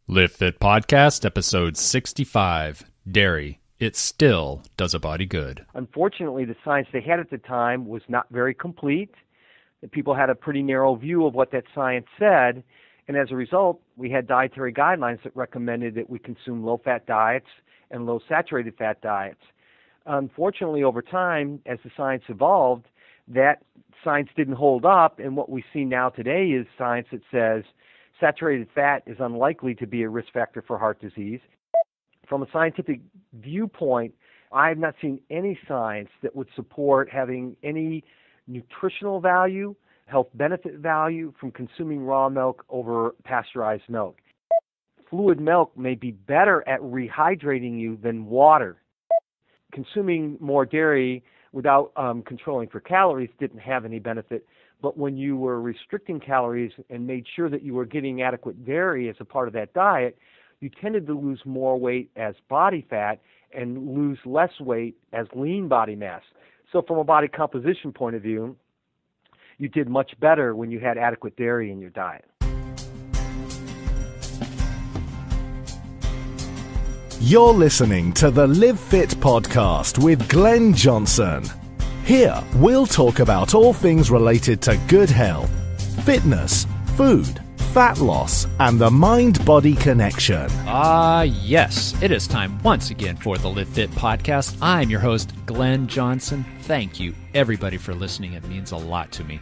Live Fit Podcast, episode 65, Dairy. It still does a body good. Unfortunately, the science they had at the time was not very complete. The people had a pretty narrow view of what that science said, and as a result, we had dietary guidelines that recommended that we consume low-fat diets and low-saturated fat diets. Unfortunately, over time, as the science evolved, that science didn't hold up, and what we see now today is science that says saturated fat is unlikely to be a risk factor for heart disease. From a scientific viewpoint, I have not seen any science that would support having any nutritional value, health benefit value from consuming raw milk over pasteurized milk. Fluid milk may be better at rehydrating you than water. Consuming more dairy without controlling for calories didn't have any benefit, but when you were restricting calories and made sure that you were getting adequate dairy as a part of that diet, you tended to lose more weight as body fat and lose less weight as lean body mass. So from a body composition point of view, you did much better when you had adequate dairy in your diet. You're listening to the Live Fit Podcast with Glenn Johnson. Here, we'll talk about all things related to good health, fitness, food, fat loss, and the mind-body connection. Yes, it is time once again for the Live Fit Podcast. I'm your host, Glenn Johnson. Thank you, everybody, for listening. It means a lot to me.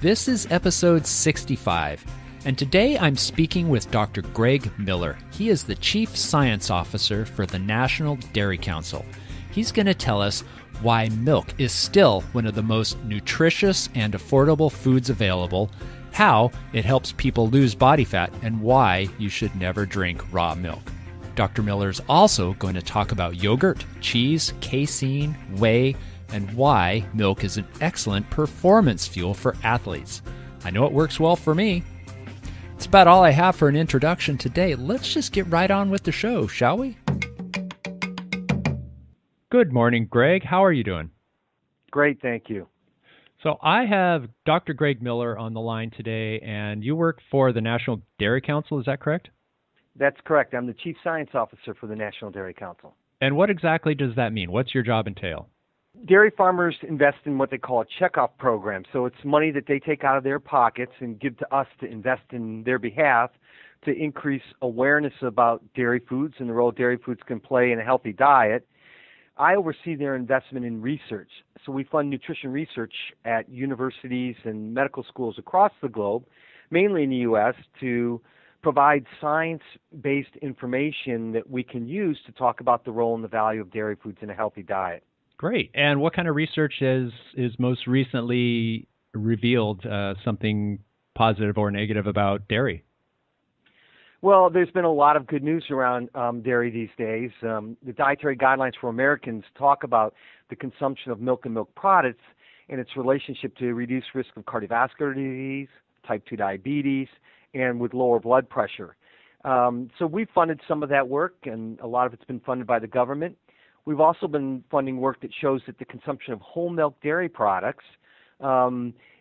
This is episode 65, and today I'm speaking with Dr. Greg Miller. He is the Chief Science Officer for the National Dairy Council. He's going to tell us why milk is still one of the most nutritious and affordable foods available, how it helps people lose body fat, and why you should never drink raw milk. Dr. Miller is also going to talk about yogurt, cheese, casein, whey, and why milk is an excellent performance fuel for athletes. I know it works well for me. That's about all I have for an introduction today. Let's just get right on with the show, shall we? Good morning, Greg. How are you doing? Great, thank you. So I have Dr. Greg Miller on the line today, and you work for the National Dairy Council, is that correct? That's correct. I'm the Chief Science Officer for the National Dairy Council. And what exactly does that mean? What's your job entail? Dairy farmers invest in what they call a checkoff program. So it's money that they take out of their pockets and give to us to invest in their behalf to increase awareness about dairy foods and the role dairy foods can play in a healthy diet. I oversee their investment in research. So we fund nutrition research at universities and medical schools across the globe, mainly in the U.S., to provide science-based information that we can use to talk about the role and the value of dairy foods in a healthy diet. Great. And what kind of research is most recently revealed something positive or negative about dairy? Well, there's been a lot of good news around dairy these days. The dietary guidelines for Americans talk about the consumption of milk and milk products and its relationship to reduced risk of cardiovascular disease, type 2 diabetes, and with lower blood pressure. So we've funded some of that work, and a lot of it's been funded by the government. We've also been funding work that shows that the consumption of whole milk dairy products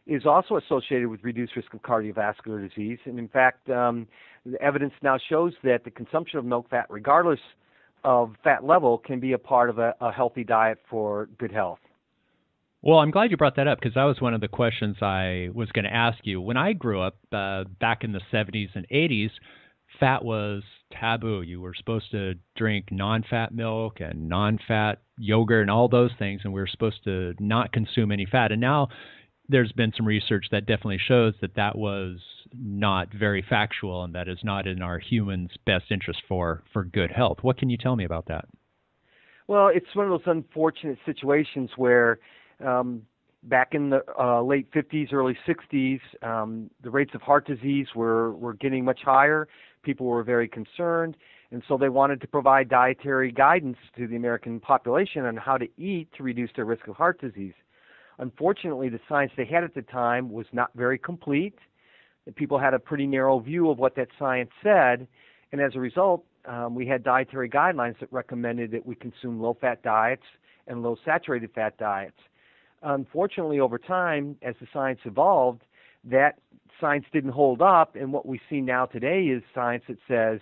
is also associated with reduced risk of cardiovascular disease. And in fact, the evidence now shows that the consumption of milk fat, regardless of fat level, can be a part of a healthy diet for good health. Well, I'm glad you brought that up because that was one of the questions I was going to ask you. When I grew up back in the 70s and 80s, fat was taboo. You were supposed to drink non-fat milk and non-fat yogurt and all those things, and we were supposed to not consume any fat. And now there's been some research that definitely shows that that was not very factual and that is not in our humans' best interest for good health. What can you tell me about that? Well, it's one of those unfortunate situations where back in the late 50s, early 60s, the rates of heart disease were getting much higher. People were very concerned, and so they wanted to provide dietary guidance to the American population on how to eat to reduce their risk of heart disease. Unfortunately, the science they had at the time was not very complete. The people had a pretty narrow view of what that science said, and as a result, we had dietary guidelines that recommended that we consume low-fat diets and low-saturated fat diets. Unfortunately, over time, as the science evolved, that science didn't hold up, and what we see now today is science that says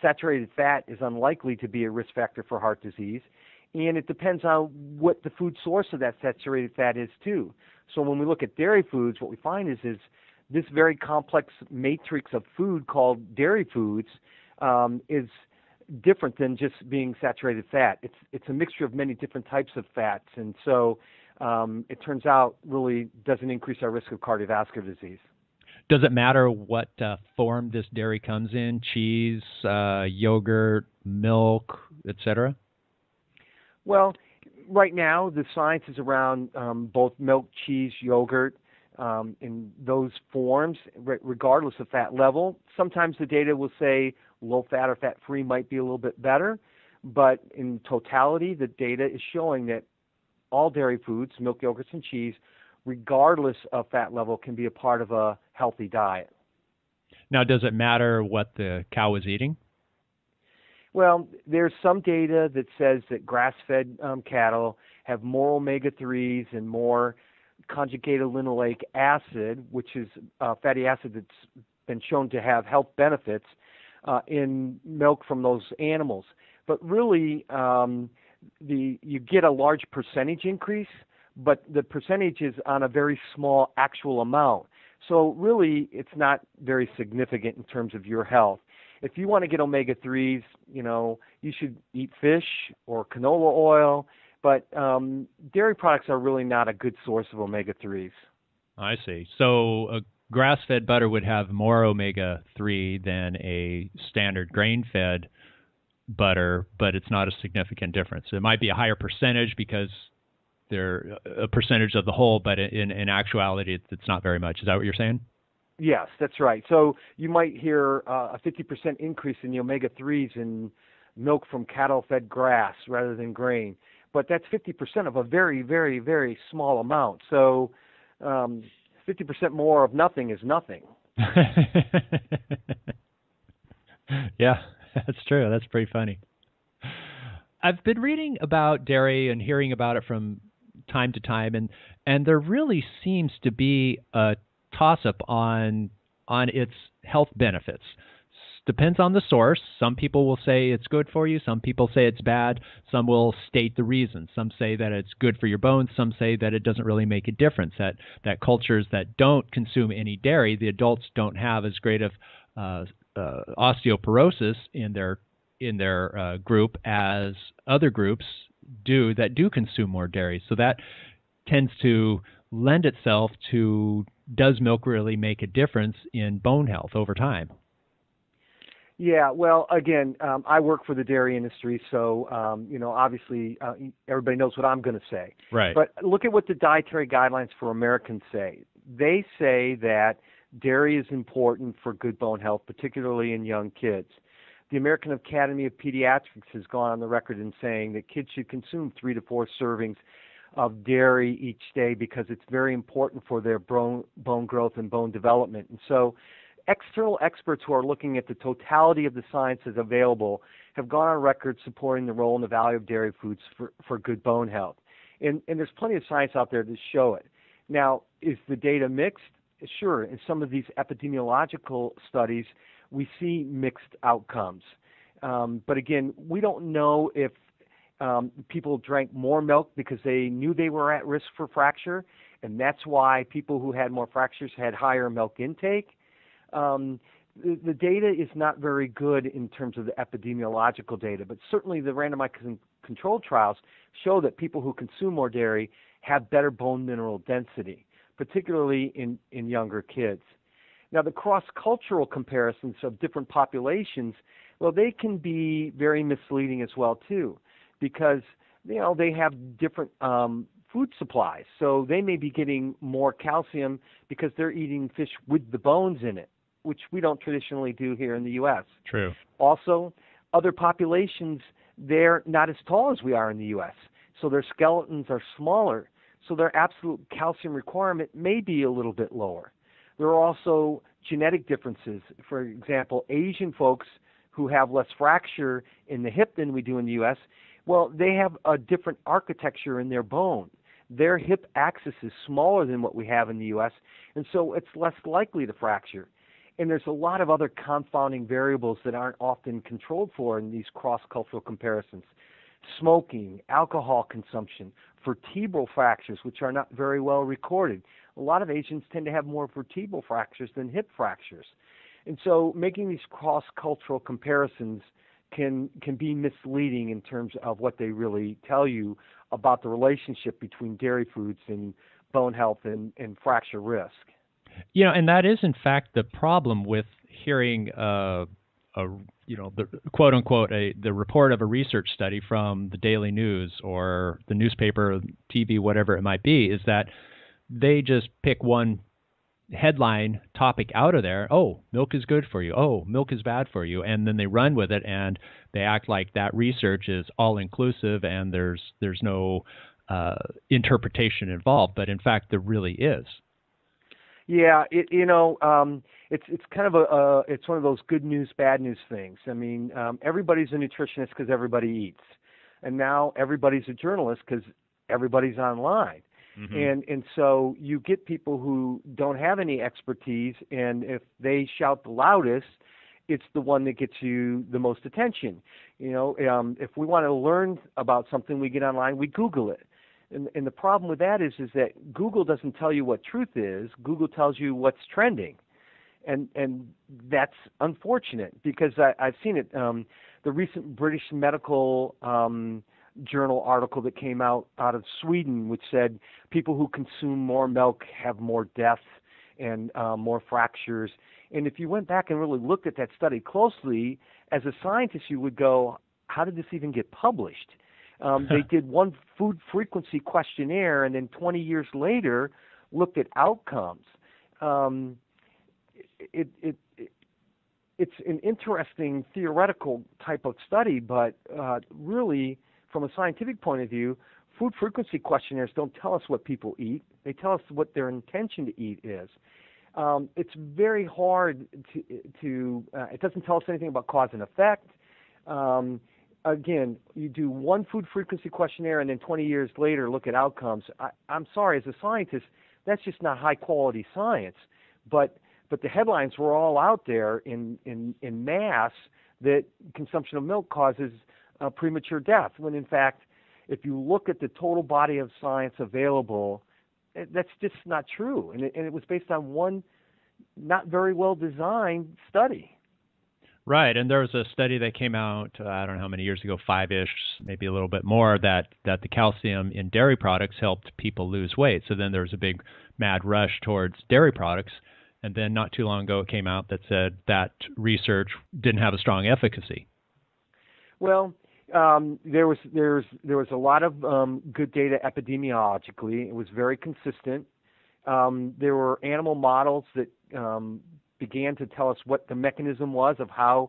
saturated fat is unlikely to be a risk factor for heart disease, and it depends on what the food source of that saturated fat is too. So when we look at dairy foods, what we find is this very complex matrix of food called dairy foods is different than just being saturated fat. It's a mixture of many different types of fats, and so it turns out really doesn't increase our risk of cardiovascular disease. Does it matter what form this dairy comes in? Cheese, yogurt, milk, etc.? Well, right now the science is around both milk, cheese, yogurt, in those forms, regardless of fat level. Sometimes the data will say low fat or fat-free might be a little bit better, but in totality, the data is showing that all dairy foods, milk, yogurts, and cheese, regardless of fat level, can be a part of a healthy diet. Now, does it matter what the cow is eating? Well, there's some data that says that grass-fed cattle have more omega-3s and more conjugated linoleic acid, which is a fatty acid that's been shown to have health benefits in milk from those animals. But really, you get a large percentage increase, but the percentage is on a very small actual amount. So really, it's not very significant in terms of your health. If you want to get omega-3s, you should eat fish or canola oil, but dairy products are really not a good source of omega-3s. I see. So a grass-fed butter would have more omega-3 than a standard grain-fed butter, but it's not a significant difference. It might be a higher percentage because they're a percentage of the whole, but in actuality, it's not very much. Is that what you're saying? Yes, that's right. So you might hear a 50% increase in the omega-3s in milk from cattle-fed grass rather than grain. But that's 50% of a very, very, very small amount. So 50% more of nothing is nothing. Yeah, that's true. That's pretty funny. I've been reading about dairy and hearing about it from time to time, and there really seems to be a toss-up on its health benefits. Depends on the source. Some people will say it's good for you. Some people say it's bad. Some will state the reasons. Some say that it's good for your bones. Some say that it doesn't really make a difference, that cultures that don't consume any dairy, the adults don't have as great of osteoporosis in their group as other groups do that do consume more dairy. So that tends to lend itself to, does milk really make a difference in bone health over time? Yeah, well, again, I work for the dairy industry, so, obviously everybody knows what I'm going to say. Right. But look at what the dietary guidelines for Americans say. They say that dairy is important for good bone health, particularly in young kids. The American Academy of Pediatrics has gone on the record in saying that kids should consume 3 to 4 servings of dairy each day because it's very important for their bone growth and bone development. And so external experts who are looking at the totality of the science that's available have gone on record supporting the role and the value of dairy foods for good bone health. And there's plenty of science out there to show it. Now, is the data mixed? Sure. In some of these epidemiological studies, we see mixed outcomes. But again, we don't know if people drank more milk because they knew they were at risk for fracture, and that's why people who had more fractures had higher milk intake. The data is not very good in terms of the epidemiological data, but certainly the randomized controlled trials show that people who consume more dairy have better bone mineral density, particularly in younger kids. Now, the cross-cultural comparisons of different populations, well, they can be very misleading as well, too, because, they have different food supplies. So they may be getting more calcium because they're eating fish with the bones in it, which we don't traditionally do here in the U.S. True. Also, other populations, they're not as tall as we are in the U.S., so their skeletons are smaller, so their absolute calcium requirement may be a little bit lower. There are also genetic differences. For example, Asian folks who have less fracture in the hip than we do in the U.S., well, they have a different architecture in their bone. Their hip axis is smaller than what we have in the U.S., and so it's less likely to fracture. And there's a lot of other confounding variables that aren't often controlled for in these cross-cultural comparisons. Smoking, alcohol consumption, vertebral fractures, which are not very well recorded. A lot of Asians tend to have more vertebral fractures than hip fractures. And so making these cross-cultural comparisons can be misleading in terms of what they really tell you about the relationship between dairy foods and bone health and fracture risk. And that is in fact the problem with hearing the quote unquote the report of a research study from the Daily News or the newspaper, TV, whatever it might be, is that they just pick one headline topic out of there. Oh, milk is good for you. Oh, milk is bad for you. And then they run with it and they act like that research is all inclusive and there's no interpretation involved. But in fact, there really is. Yeah, it's kind of it's one of those good news, bad news things. I mean, everybody's a nutritionist because everybody eats, and now everybody's a journalist because everybody's online. Mm-hmm. And so you get people who don't have any expertise, and if they shout the loudest, it's the one that gets you the most attention. If we want to learn about something, we get online, we Google it. And the problem with that is that Google doesn't tell you what truth is. Google tells you what's trending. And that's unfortunate because I've seen it. The recent British Medical Journal article that came out of Sweden, which said people who consume more milk have more deaths and more fractures. And if you went back and really looked at that study closely, as a scientist, you would go, how did this even get published? They did one food frequency questionnaire and then 20 years later looked at outcomes. It's an interesting theoretical type of study, but really, from a scientific point of view, food frequency questionnaires don't tell us what people eat. They tell us what their intention to eat is. It's very hard to it doesn't tell us anything about cause and effect. Again, you do one food frequency questionnaire and then 20 years later look at outcomes. I'm sorry, as a scientist, that's just not high-quality science. But the headlines were all out there in mass that consumption of milk causes premature death, when in fact, if you look at the total body of science available, that's just not true. And it was based on one not very well-designed study. Right, and there was a study that came out, I don't know how many years ago, 5-ish, maybe a little bit more, that the calcium in dairy products helped people lose weight. So then there was a big mad rush towards dairy products, and then not too long ago it came out that said that research didn't have a strong efficacy. Well, there was a lot of good data epidemiologically. It was very consistent. There were animal models that began to tell us what the mechanism was of how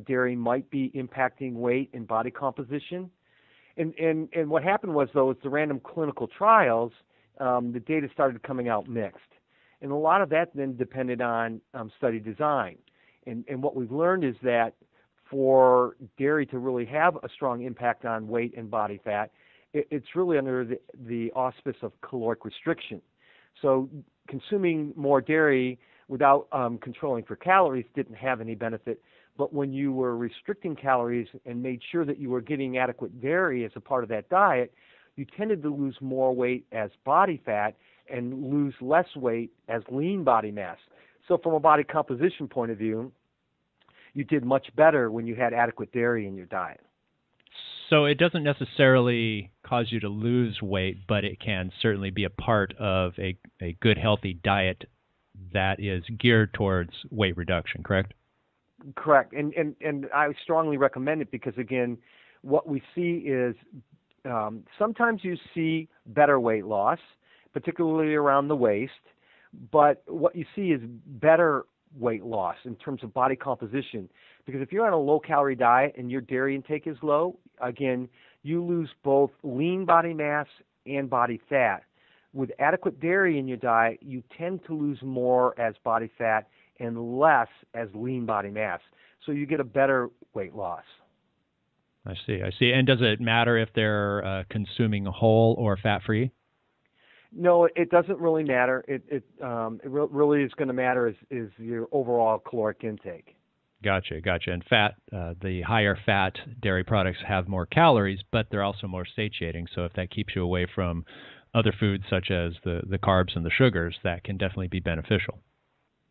dairy might be impacting weight and body composition. And what happened was, though, with the random clinical trials, the data started coming out mixed. And a lot of that then depended on study design. And what we've learned is that for dairy to really have a strong impact on weight and body fat, it's really under the auspice of caloric restriction. So consuming more dairy without controlling for calories didn't have any benefit. But when you were restricting calories and made sure that you were getting adequate dairy as a part of that diet, you tended to lose more weight as body fat and lose less weight as lean body mass. So from a body composition point of view, you did much better when you had adequate dairy in your diet. So it doesn't necessarily cause you to lose weight, but it can certainly be a part of a good, healthy diet that is geared towards weight reduction, correct? Correct. And I strongly recommend it because, again, what we see is sometimes you see better weight loss, particularly around the waist, but what you see is better weight loss in terms of body composition. Because if you're on a low-calorie diet and your dairy intake is low, again, you lose both lean body mass and body fat. With adequate dairy in your diet, you tend to lose more as body fat and less as lean body mass. So you get a better weight loss. I see. And does it matter if they're consuming whole or fat-free? No, it doesn't really matter. Really is going to matter is your overall caloric intake. Gotcha. And fat, the higher fat dairy products have more calories, but they're also more satiating. So if that keeps you away from other foods such as the carbs and the sugars, that can definitely be beneficial.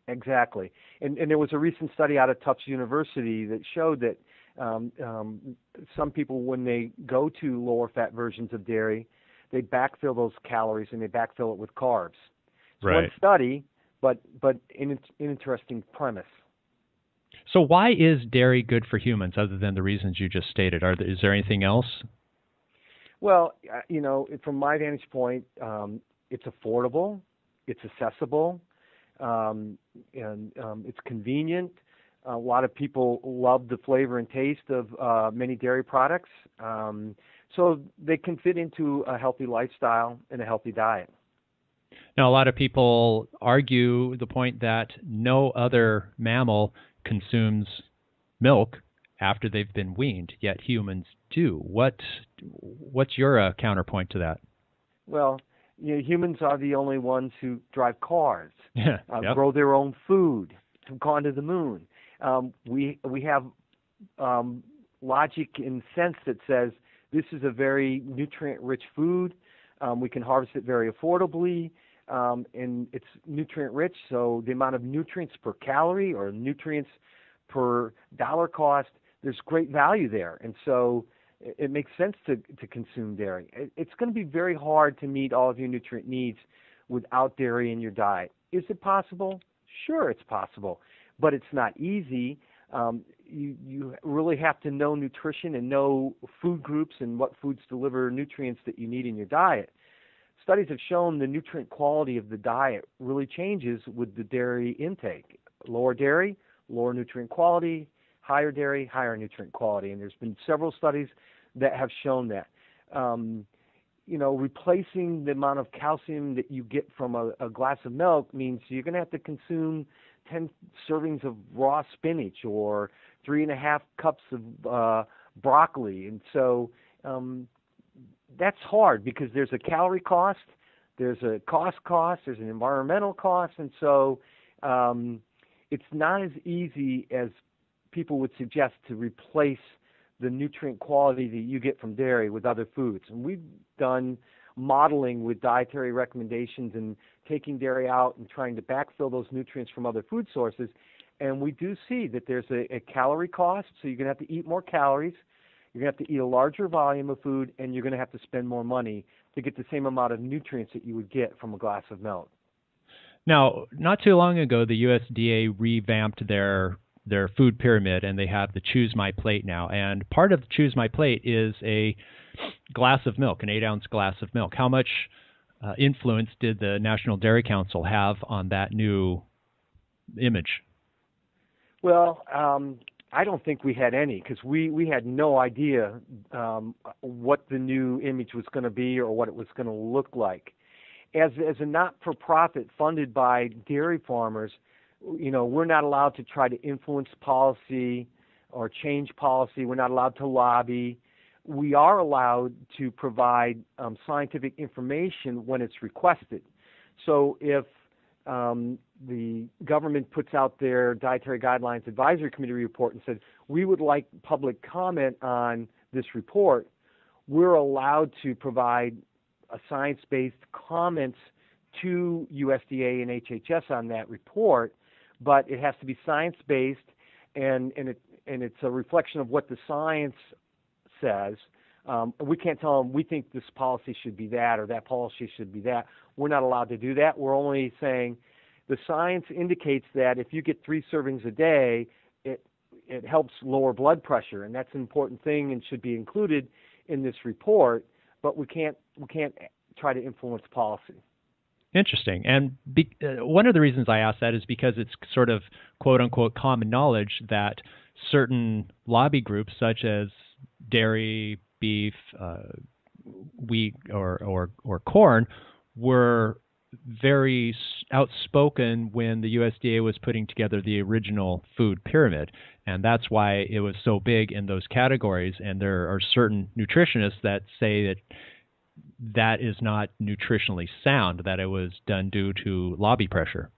Exactly. And there was a recent study out of Tufts University that showed that some people, when they go to lower fat versions of dairy, they backfill those calories and they backfill it with carbs. It's right. One study, but an interesting premise. So why is dairy good for humans other than the reasons you just stated? Is there anything else? Well, from my vantage point, it's affordable, it's accessible, and it's convenient. A lot of people love the flavor and taste of many dairy products, so they can fit into a healthy lifestyle and a healthy diet. Now, a lot of people argue the point that no other mammal consumes milk after they've been weaned, yet humans do. What's your counterpoint to that? Well, humans are the only ones who drive cars, Yep. grow their own food, have gone to the moon. We have logic and sense that says this is a very nutrient-rich food. We can harvest it very affordably, and it's nutrient-rich, so the amount of nutrients per calorie or nutrients per dollar cost, there's great value there. And so it makes sense to consume dairy. It's going to be very hard to meet all of your nutrient needs without dairy in your diet. Is it possible? Sure, it's possible, but it's not easy. You really have to know nutrition and know food groups and what foods deliver nutrients that you need in your diet. Studies have shown the nutrient quality of the diet really changes with the dairy intake. Lower dairy, lower nutrient quality; higher dairy, higher nutrient quality. And there's been several studies that have shown that. Replacing the amount of calcium that you get from a glass of milk means you're going to have to consume 10 servings of raw spinach or 3.5 cups of broccoli. And so that's hard because there's a calorie cost, there's a cost, there's an environmental cost. And so it's not as easy as people would suggest to replace the nutrient quality that you get from dairy with other foods. And we've done modeling with dietary recommendations and taking dairy out and trying to backfill those nutrients from other food sources. And we do see that there's a calorie cost, so you're going to have to eat more calories, you're going to have to eat a larger volume of food, and you're going to have to spend more money to get the same amount of nutrients that you would get from a glass of milk. Now, not too long ago, the USDA revamped their food pyramid, and they have the ChooseMyPlate now. And part of the ChooseMyPlate is a glass of milk, an 8-ounce glass of milk. How much influence did the National Dairy Council have on that new image? Well, I don't think we had any because we had no idea what the new image was going to be or what it was going to look like. As a not-for-profit funded by dairy farmers, we're not allowed to try to influence policy or change policy. We're not allowed to lobby. We are allowed to provide scientific information when it's requested. So if the government puts out their Dietary Guidelines Advisory Committee report and says, we would like public comment on this report, we're allowed to provide a science-based comments to USDA and HHS on that report, but it has to be science-based, and it's a reflection of what the science says. We can't tell them we think this policy should be that or that policy should be that. We're not allowed to do that. We're only saying the science indicates that if you get 3 servings a day, it helps lower blood pressure, and that's an important thing and should be included in this report. But we can't try to influence policy. Interesting. And one of the reasons I ask that is because it's sort of quote-unquote common knowledge that certain lobby groups such as dairy, beef, wheat, or corn were very outspoken when the USDA was putting together the original food pyramid. And that's why it was so big in those categories. And there are certain nutritionists that say that that is not nutritionally sound, that it was done due to lobby pressure?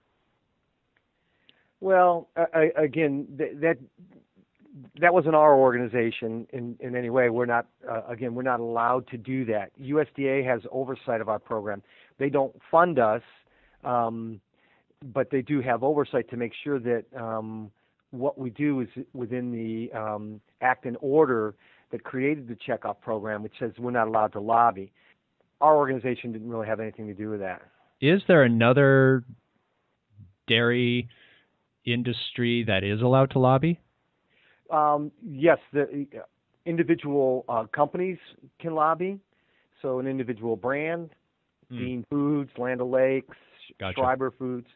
Well, again, that wasn't our organization in any way. We're not allowed to do that. USDA has oversight of our program. They don't fund us, but they do have oversight to make sure that what we do is within the act and order that created the checkoff program, which says we're not allowed to lobby. Our organization didn't really have anything to do with that. Is there another dairy industry that is allowed to lobby? Yes, the individual companies can lobby. So an individual brand, Dean Foods, Land O'Lakes, Gotcha. Schreiber Foods.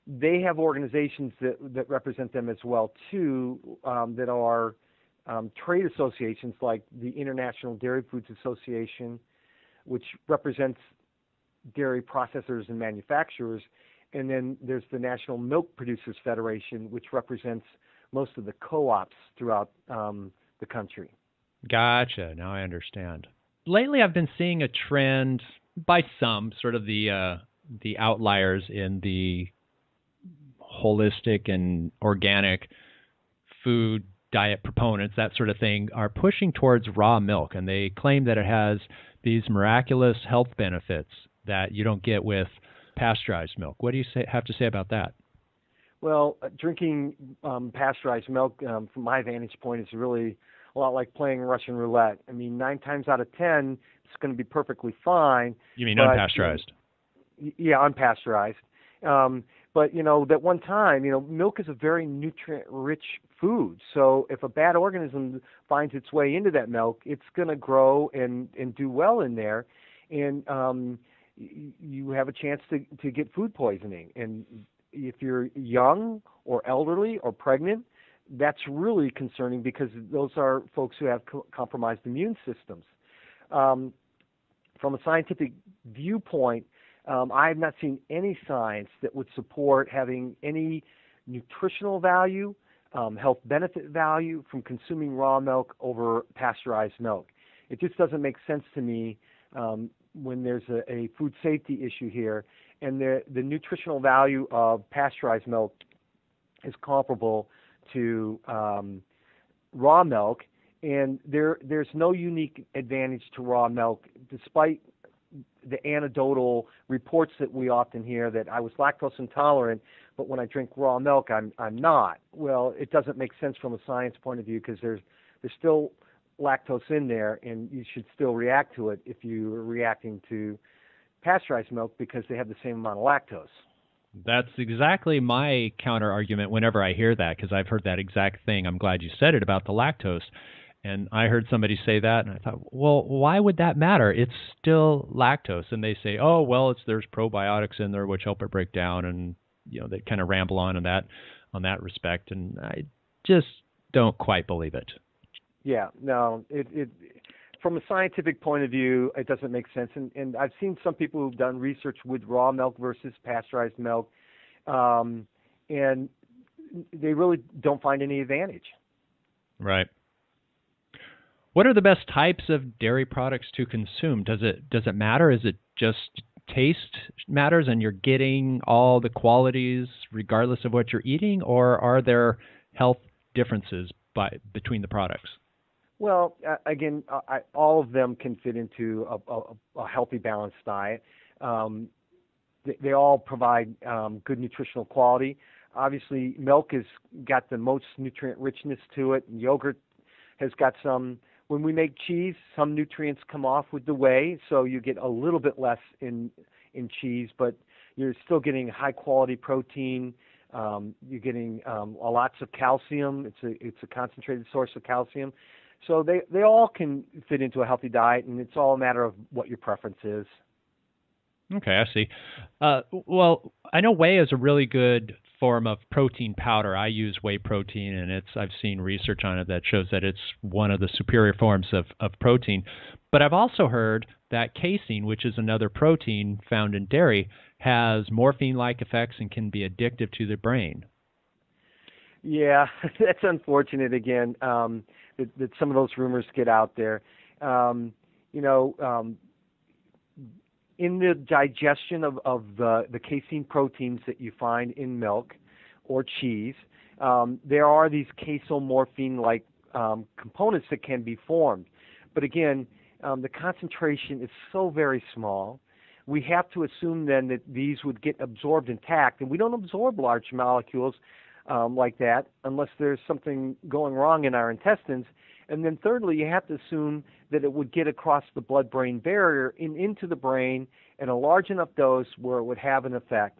They have organizations that represent them as well, too, that are trade associations like the International Dairy Foods Association, which represents dairy processors and manufacturers. And then there's the National Milk Producers Federation, which represents most of the co-ops throughout the country. Gotcha. Now I understand. Lately, I've been seeing a trend by some, sort of the outliers in the holistic and organic food diet proponents, that sort of thing, are pushing towards raw milk, and they claim that it has these miraculous health benefits that you don't get with pasteurized milk. What do you have to say about that? Well, drinking pasteurized milk, from my vantage point, is really a lot like playing Russian roulette. I mean, 9 times out of 10, it's going to be perfectly fine. You mean unpasteurized? Yeah, unpasteurized. But, that one time, milk is a very nutrient-rich food. So if a bad organism finds its way into that milk, it's going to grow and do well in there. And you have a chance to get food poisoning. And if you're young or elderly or pregnant, that's really concerning because those are folks who have compromised immune systems. From a scientific viewpoint, I have not seen any science that would support having any nutritional value, health benefit value from consuming raw milk over pasteurized milk. It just doesn't make sense to me when there's a food safety issue here, and the nutritional value of pasteurized milk is comparable to raw milk, and there's no unique advantage to raw milk, despite the anecdotal reports that we often hear that I was lactose intolerant, but when I drink raw milk, I'm not. Well, it doesn't make sense from a science point of view because there's still lactose in there, and you should still react to it if you're reacting to pasteurized milk because they have the same amount of lactose. That's exactly my counter argument whenever I hear that, because I've heard that exact thing. I'm glad you said it about the lactose. And I heard somebody say that, and I thought, well, why would that matter? It's still lactose. And they say, oh, well, there's probiotics in there which help it break down, and they kind of ramble on that respect. And I just don't quite believe it. Yeah, no, it from a scientific point of view, it doesn't make sense. And I've seen some people who've done research with raw milk versus pasteurized milk, and they really don't find any advantage. Right. What are the best types of dairy products to consume? Does it matter? Is it just taste matters and you're getting all the qualities regardless of what you're eating, or are there health differences between the products? Well, again, all of them can fit into a healthy, balanced diet. They all provide good nutritional quality. Obviously, milk has got the most nutrient richness to it, and yogurt has got some. When we make cheese, some nutrients come off with the whey, so you get a little bit less in cheese, but you're still getting high-quality protein. You're getting lots of calcium. It's a concentrated source of calcium. So they all can fit into a healthy diet, and it's all a matter of what your preference is. Okay, I see. Well, I know whey is a really good form of protein powder. I use whey protein, and I've seen research on it that shows that it's one of the superior forms of protein. But I've also heard that casein, which is another protein found in dairy, has morphine-like effects and can be addictive to the brain. Yeah, that's unfortunate again, that some of those rumors get out there. you know, in the digestion of the casein proteins that you find in milk or cheese, there are these casomorphine-like components that can be formed. But again, the concentration is so very small. We have to assume then that these would get absorbed intact, and we don't absorb large molecules like that unless there's something going wrong in our intestines. And then thirdly, you have to assume that it would get across the blood-brain barrier into the brain in a large enough dose where it would have an effect.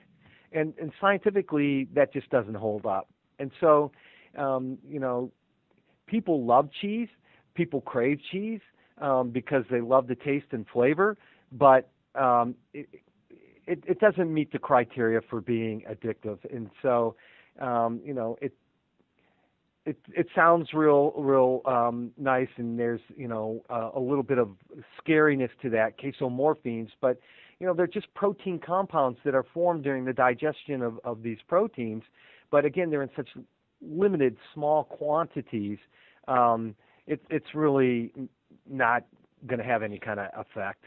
And scientifically, that just doesn't hold up. And so, you know, people love cheese. People crave cheese because they love the taste and flavor, but it doesn't meet the criteria for being addictive. And so, you know, it sounds real nice, and there's, you know, a little bit of scariness to that, casomorphines, but, you know, they're just protein compounds that are formed during the digestion of these proteins. But again, they're in such limited, small quantities, it's really not going to have any kind of effect.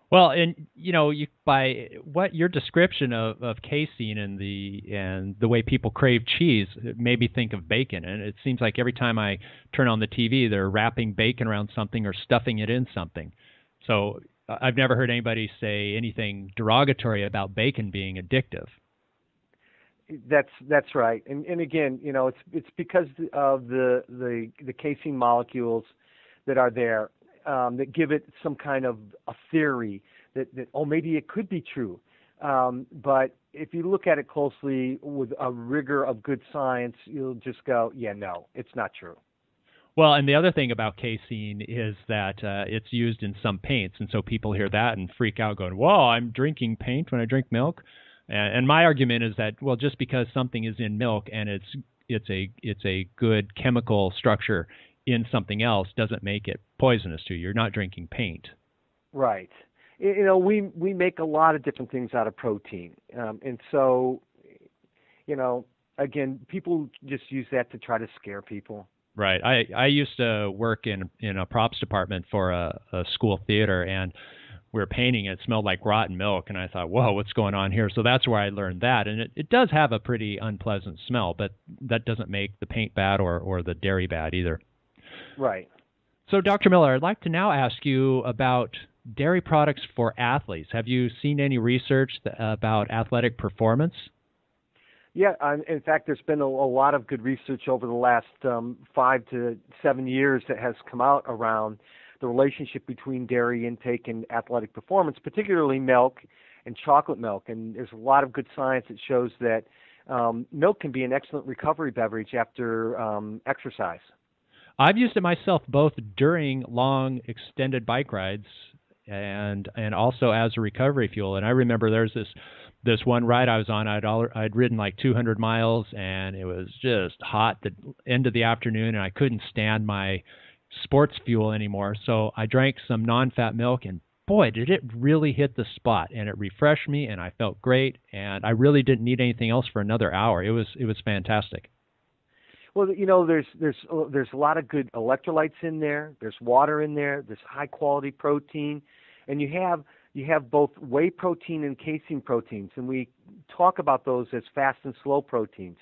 Well, and you know, by what your description of casein and the way people crave cheese, it made me think of bacon. And it seems like every time I turn on the TV, they're wrapping bacon around something or stuffing it in something. So I've never heard anybody say anything derogatory about bacon being addictive. That's right. And again, you know, it's because of the casein molecules that are there. That give it some kind of a theory that oh, maybe it could be true. But if you look at it closely with a rigor of good science, you'll just go, yeah, no, it's not true. Well, and the other thing about casein is that it's used in some paints, and so people hear that and freak out going, whoa, I'm drinking paint when I drink milk. And my argument is that, well, just because something is in milk and it's a good chemical structure in something else doesn't make it poisonous to you. You're not drinking paint. Right. You know, we make a lot of different things out of protein. And so, you know, again, people just use that to try to scare people. Right. I used to work in a props department for a school theater, and we were painting. It smelled like rotten milk, and I thought, whoa, what's going on here? So that's where I learned that. And it does have a pretty unpleasant smell, but that doesn't make the paint bad or the dairy bad either. Right. So, Dr. Miller, I'd like to now ask you about dairy products for athletes. Have you seen any research about athletic performance? Yeah, in fact, there's been a lot of good research over the last 5 to 7 years that has come out around the relationship between dairy intake and athletic performance, particularly milk and chocolate milk. And there's a lot of good science that shows that milk can be an excellent recovery beverage after exercise. I've used it myself both during long extended bike rides and also as a recovery fuel. And I remember there's this one ride I was on. I'd ridden like 200 miles, and it was just hot the end of the afternoon, and I couldn't stand my sports fuel anymore. So I drank some non-fat milk, and boy, did it really hit the spot, and it refreshed me, and I felt great, and I really didn't need anything else for another hour. It was fantastic. Well, you know, there's a lot of good electrolytes in there. There's water in there. There's high quality protein, and you have both whey protein and casein proteins, and we talk about those as fast and slow proteins,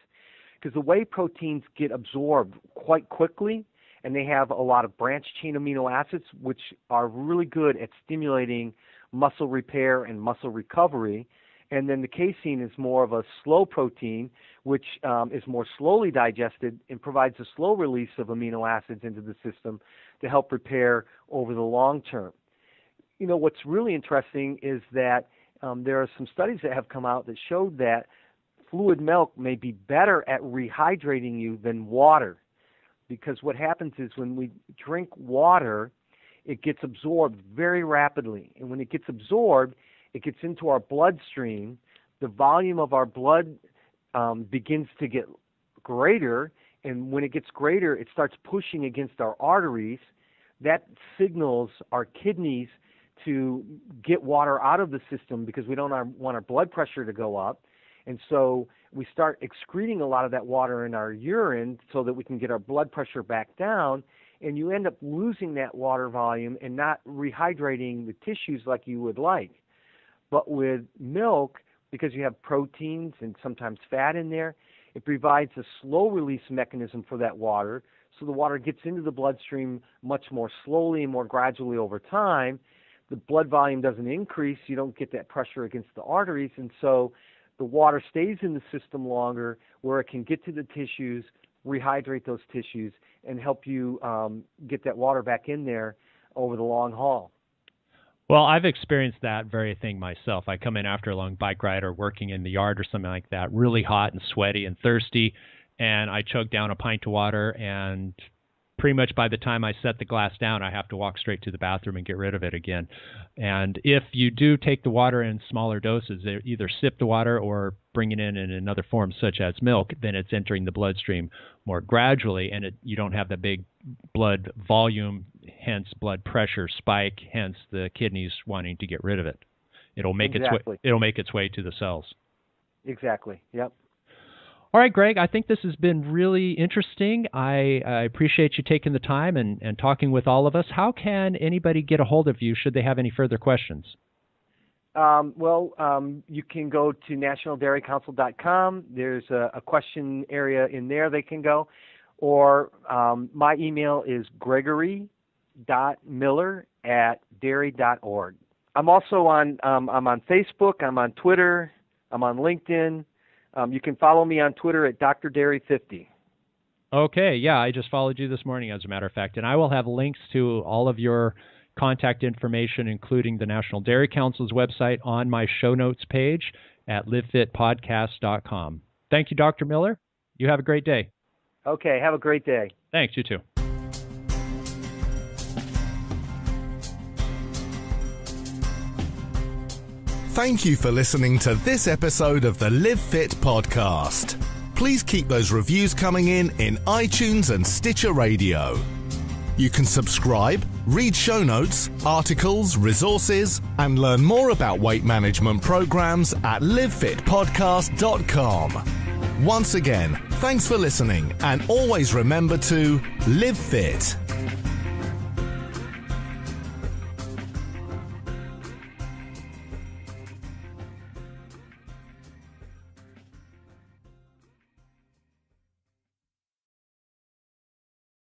because the whey proteins get absorbed quite quickly, and they have a lot of branched chain amino acids, which are really good at stimulating muscle repair and muscle recovery. And then the casein is more of a slow protein, which is more slowly digested and provides a slow release of amino acids into the system to help repair over the long term. You know, what's really interesting is that there are some studies that have come out that showed that fluid milk may be better at rehydrating you than water, because what happens is when we drink water, it gets absorbed very rapidly. And when it gets absorbed, it gets into our bloodstream. The volume of our blood begins to get greater, and when it gets greater, it starts pushing against our arteries. That signals our kidneys to get water out of the system because we don't want our blood pressure to go up. And so we start excreting a lot of that water in our urine so that we can get our blood pressure back down. and you end up losing that water volume and not rehydrating the tissues like you would like. But with milk, because you have proteins and sometimes fat in there, it provides a slow release mechanism for that water, so the water gets into the bloodstream much more slowly and more gradually over time. The blood volume doesn't increase, you don't get that pressure against the arteries, and so the water stays in the system longer where it can get to the tissues, rehydrate those tissues, and help you get that water back in there over the long haul. Well, I've experienced that very thing myself. I come in after a long bike ride or working in the yard or something like that, really hot and sweaty and thirsty, and I chug down a pint of water, and pretty much by the time I set the glass down, I have to walk straight to the bathroom and get rid of it again. And if you do take the water in smaller doses, either sip the water or bring it in another form, such as milk, then it's entering the bloodstream more gradually, and you don't have the big blood volume, hence blood pressure spike, hence the kidneys wanting to get rid of it. It'll make its way to the cells. Exactly. Yep. All right, Greg, I think this has been really interesting. I appreciate you taking the time and talking with all of us. How can anybody get a hold of you should they have any further questions? You can go to nationaldairycouncil.com. There's a question area in there they can go. Or my email is gregory.miller@dairy.org. I'm also I'm on Facebook, I'm on Twitter, I'm on LinkedIn. You can follow me on Twitter at Dr. Dairy 50. Okay, yeah, I just followed you this morning, as a matter of fact. And I will have links to all of your contact information, including the National Dairy Council's website, on my show notes page at livefitpodcast.com. Thank you, Dr. Miller. You have a great day. Okay, have a great day. Thanks, you too. Thank you for listening to this episode of the Live Fit podcast. Please keep those reviews coming in iTunes and Stitcher Radio. You can subscribe, read show notes, articles, resources, and learn more about weight management programs at livefitpodcast.com. Once again, thanks for listening, and always remember to live fit.